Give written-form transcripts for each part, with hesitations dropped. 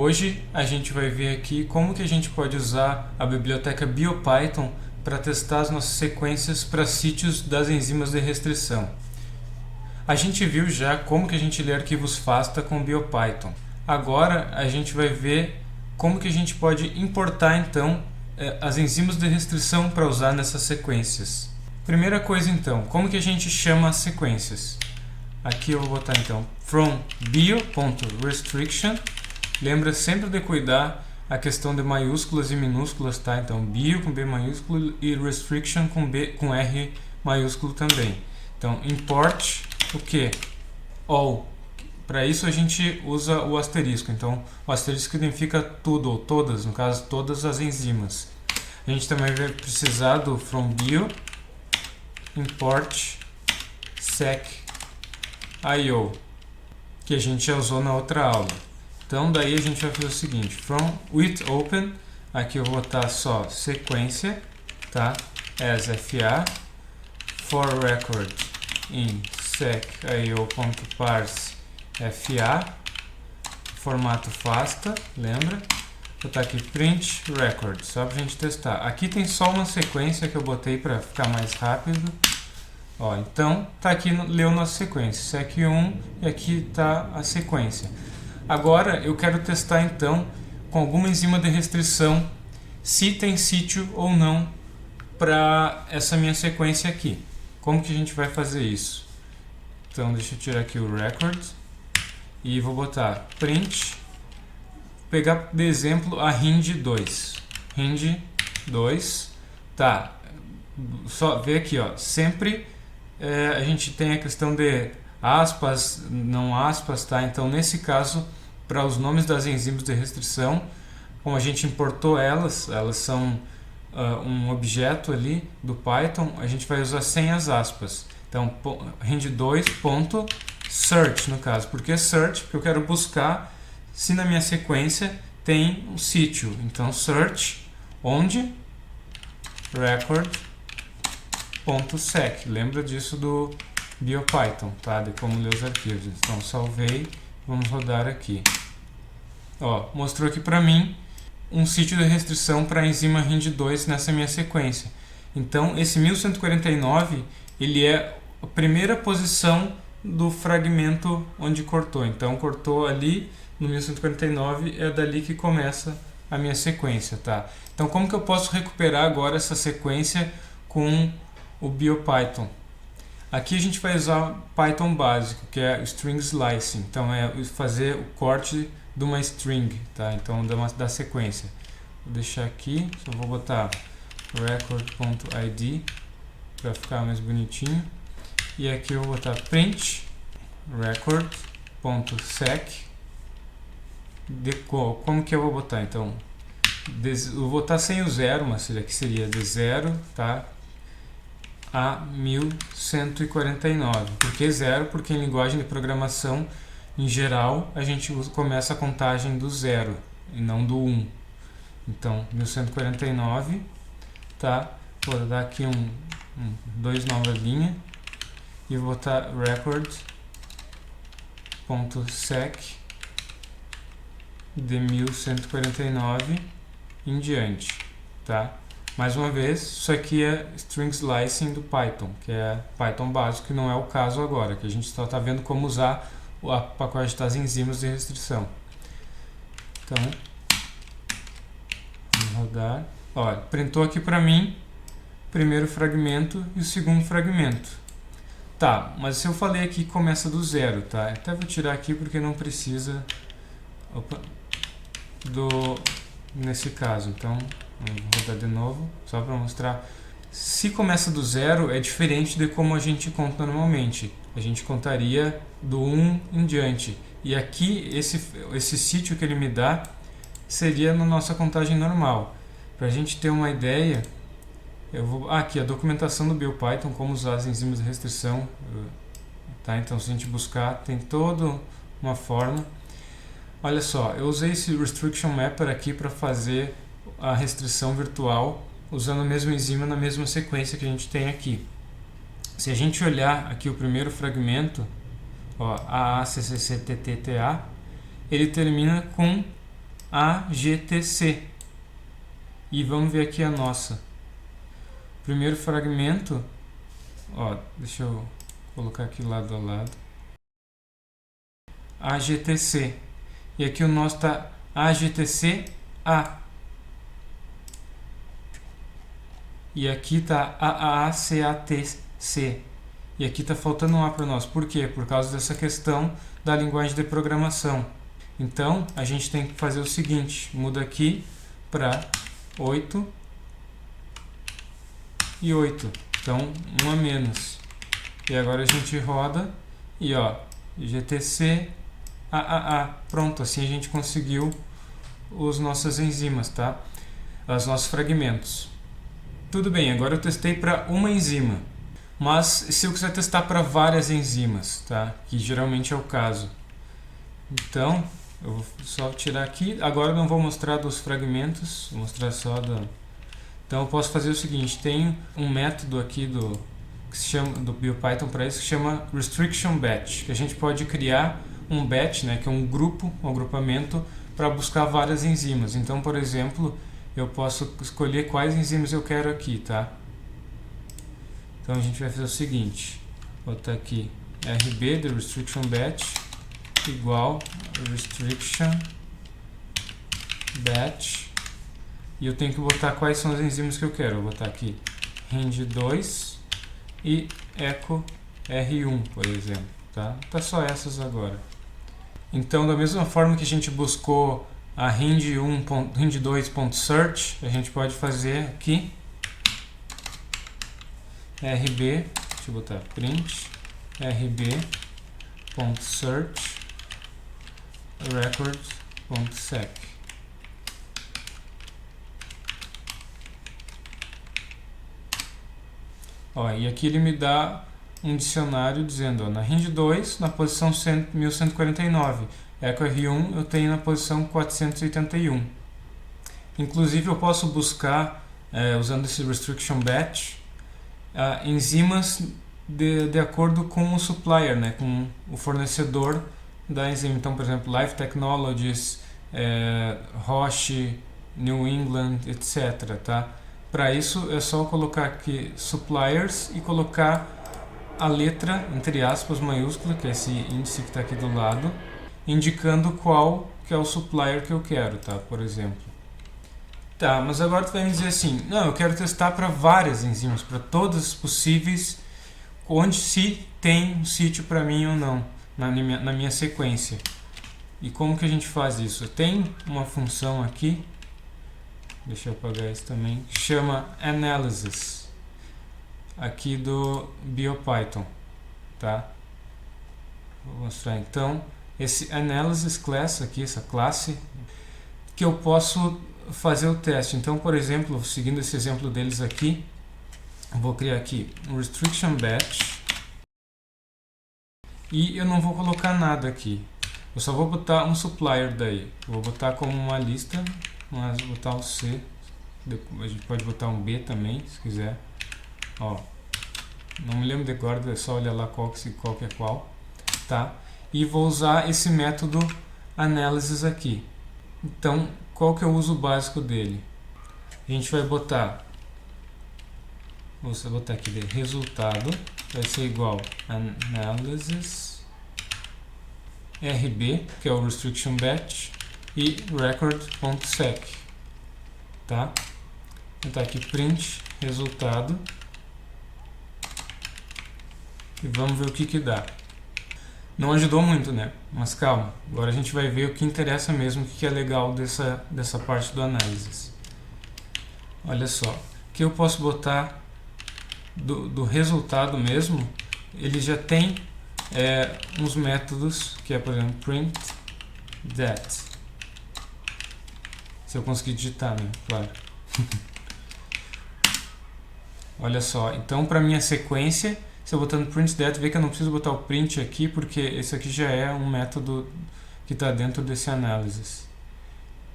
Hoje a gente vai ver aqui como que a gente pode usar a biblioteca BioPython para testar as nossas sequências para sítios das enzimas de restrição. A gente viu já como que a gente lê arquivos FASTA com BioPython. Agora a gente vai ver como que a gente pode importar então as enzimas de restrição para usar nessas sequências. Primeira coisa então, como que a gente chama as sequências? Aqui eu vou botar então from bio.restriction. Lembra sempre de cuidar a questão de maiúsculas e minúsculas, tá? Então bio com B maiúsculo e restriction com R maiúsculo também. Então import o que? All. Para isso a gente usa o asterisco. Então o asterisco significa tudo ou todas, no caso todas as enzimas. A gente também vai precisar do from bio import sec.io, que a gente já usou na outra aula. Então daí a gente vai fazer o seguinte, from with open, aqui eu vou botar só sequência, tá? As FA, for record in sec.io.parse FA, formato FASTA, lembra? Vou botar aqui print record, só pra gente testar. Aqui tem só uma sequência que eu botei para ficar mais rápido. Ó, então tá aqui, leu nossa sequência, sec1 e aqui tá a sequência. Agora eu quero testar então com alguma enzima de restrição se tem sítio ou não para essa minha sequência aqui. Como que a gente vai fazer isso? Então deixa eu tirar aqui o record e vou botar print, pegar de exemplo a RIND2. RIND2, tá, só ver aqui, ó, sempre a gente tem a questão de aspas, não aspas, tá? Então nesse caso, para os nomes das enzimas de restrição, como a gente importou elas são um objeto ali do Python, a gente vai usar sem as aspas. Então rind2.search no caso. Por que search? Porque eu quero buscar se na minha sequência tem um sítio. Então search onde record.sec. Lembra disso do BioPython, tá? De como ler os arquivos. Então salvei, vamos rodar aqui. Ó, mostrou aqui para mim um sítio de restrição para a enzima RIND2 nessa minha sequência. Então esse 1149 ele é a primeira posição do fragmento onde cortou. Então cortou ali no 1149, é dali que começa a minha sequência, tá? Então como que eu posso recuperar agora essa sequência com o BioPython? Aqui a gente vai usar Python básico, que é string slicing. Então é fazer o corte de uma string, tá? Então da sequência. Vou deixar aqui, só vou botar record.id para ficar mais bonitinho. E aqui eu vou botar print record.sec. Como que eu vou botar? Então eu vou botar sem o zero, mas aqui seria de 0, tá? A 1149. Por que 0? Porque em linguagem de programação, em geral, a gente começa a contagem do 0 e não do 1. Então, 1149, tá? Vou dar aqui dois nova linha e vou botar record.sec de 1149 em diante, tá? Mais uma vez, isso aqui é string slicing do Python, que é Python básico, que não é o caso agora, que a gente só está vendo como usar o pacote das enzimas de restrição. Então, vamos rodar. Olha, printou aqui para mim o primeiro fragmento e o segundo fragmento. Tá, mas se eu falei aqui que começa do zero, tá? Até vou tirar aqui porque não precisa nesse caso. Então, vou rodar de novo, só para mostrar. Se começa do zero, é diferente de como a gente conta normalmente. A gente contaria do 1 em diante. E aqui, esse sítio que ele me dá seria na nossa contagem normal. Para a gente ter uma ideia, eu vou... aqui a documentação do BioPython, como usar as enzimas de restrição. Tá? Então, se a gente buscar, tem toda uma forma. Olha só, eu usei esse Restriction Mapper aqui para fazer a restrição virtual usando a mesma enzima na mesma sequência que a gente tem aqui. Se a gente olhar aqui o primeiro fragmento, ó, AACCCTTA, ele termina com AGTC. E vamos ver aqui a nossa. Primeiro fragmento, ó, deixa eu colocar aqui lado a lado. AGTC. E aqui o nosso está AGTC-A. E aqui está AAACATC. E aqui está faltando um A para nós. Por quê? Por causa dessa questão da linguagem de programação. Então, a gente tem que fazer o seguinte. Muda aqui para 8 e 8. Então, 1 a menos. E agora a gente roda e ó, GTC, AAA. Pronto, assim a gente conseguiu as nossas enzimas, tá? Os nossos fragmentos. Tudo bem, agora eu testei para uma enzima. Mas se eu quiser testar para várias enzimas, tá? Que geralmente é o caso. Então, eu vou só tirar aqui. Agora eu não vou mostrar dos fragmentos, vou mostrar só da... Então eu posso fazer o seguinte, tem um método aqui que se chama, do BioPython para isso, que se chama Restriction Batch, que a gente pode criar um batch, né, que é um grupo, um agrupamento, para buscar várias enzimas. Então, por exemplo, eu posso escolher quais enzimas eu quero aqui, tá? Então a gente vai fazer o seguinte, botar aqui RB, the Restriction Batch, igual Restriction Batch, e eu tenho que botar quais são as enzimas que eu quero. Eu vou botar aqui RAND2 e Echo R1, por exemplo, tá? Tá só essas agora. Então, da mesma forma que a gente buscou a RAND2.search, a gente pode fazer aqui RB, deixa eu botar print RB.search records.sec. Ó, e aqui ele me dá um dicionário dizendo, ó, na range 2, na posição 1149, Echo R1 eu tenho na posição 481. Inclusive eu posso buscar, usando esse Restriction Batch, enzimas de acordo com o supplier, né, com o fornecedor da enzima. Então, por exemplo, Life Technologies, Roche, New England, etc. Tá? Para isso é só colocar aqui suppliers e colocar a letra, entre aspas, maiúscula, que é esse índice que está aqui do lado, indicando qual que é o supplier que eu quero, tá? Por exemplo. Tá, mas agora tu vai me dizer assim, não, eu quero testar para várias enzimas, para todas as possíveis, onde se tem um sítio para mim ou não, na minha sequência. E como que a gente faz isso? Tem uma função aqui, deixa eu apagar isso também, que chama Analysis, aqui do BioPython, tá? Vou mostrar então, esse Analysis Class aqui, essa classe, que eu posso fazer o teste. Então, por exemplo, seguindo esse exemplo deles aqui, eu vou criar aqui um Restriction Batch e eu não vou colocar nada aqui. Eu só vou botar um supplier daí. Vou botar como uma lista, mas vou botar o C. A gente pode botar um B também, se quiser. Ó, não me lembro de agora, é só olhar lá qual que é qual. Tá? E vou usar esse método Analysis aqui. Então, qual que é o uso básico dele? A gente vai botar, vou botar aqui de resultado, vai ser igual Analysis RB, que é o Restriction Batch, e record.sec, tá? Vou botar aqui print resultado e vamos ver o que dá. Não ajudou muito, né? Mas calma, agora a gente vai ver o que interessa mesmo, o que é legal dessa parte do Analysis. Olha só, que eu posso botar do resultado mesmo, ele já tem uns métodos, que é, por exemplo, print that. Se eu conseguir digitar, né? Claro. Olha só, então para minha sequência, se eu botar no print that, vê que eu não preciso botar o print aqui, porque esse aqui já é um método que está dentro desse Analysis.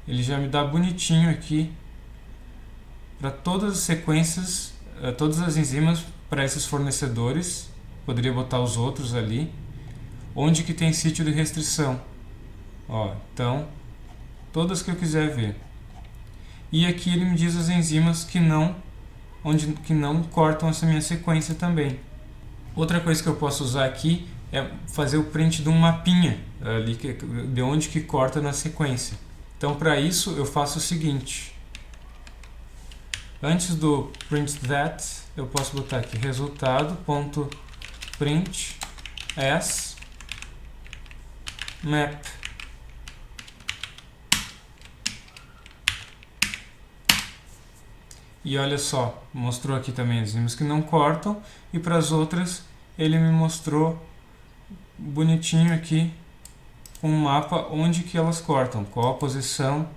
Ele já me dá bonitinho aqui para todas as sequências, todas as enzimas para esses fornecedores. Poderia botar os outros ali. Onde que tem sítio de restrição. Ó, então, todas que eu quiser ver. E aqui ele me diz as enzimas que não cortam essa minha sequência também. Outra coisa que eu posso usar aqui é fazer o print de um mapinha ali de onde que corta na sequência. Então, para isso eu faço o seguinte: antes do print that, eu posso botar aqui resultado.print as map. E olha só, mostrou aqui também as enzimas que não cortam, e para as outras ele me mostrou bonitinho aqui um mapa onde que elas cortam, qual a posição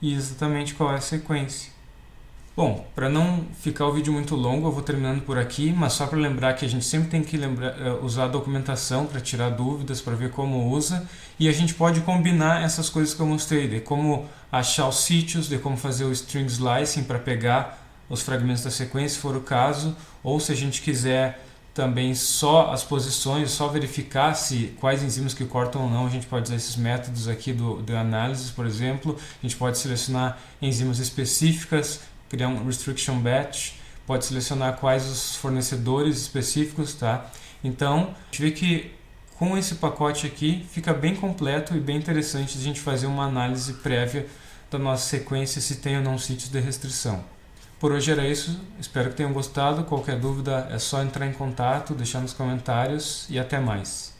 e exatamente qual é a sequência. Bom, para não ficar o vídeo muito longo, eu vou terminando por aqui, mas só para lembrar que a gente sempre tem que usar a documentação para tirar dúvidas, para ver como usa, e a gente pode combinar essas coisas que eu mostrei, de como achar os sítios, de como fazer o string slicing para pegar os fragmentos da sequência, se for o caso, ou se a gente quiser também só as posições, só verificar quais enzimas que cortam ou não, a gente pode usar esses métodos aqui de análise, por exemplo. A gente pode selecionar enzimas específicas, criar um restriction batch, pode selecionar quais os fornecedores específicos, tá? Então, a gente vê que com esse pacote aqui fica bem completo e bem interessante a gente fazer uma análise prévia da nossa sequência, se tem ou não sítios de restrição. Por hoje era isso, espero que tenham gostado. Qualquer dúvida é só entrar em contato, deixar nos comentários e até mais.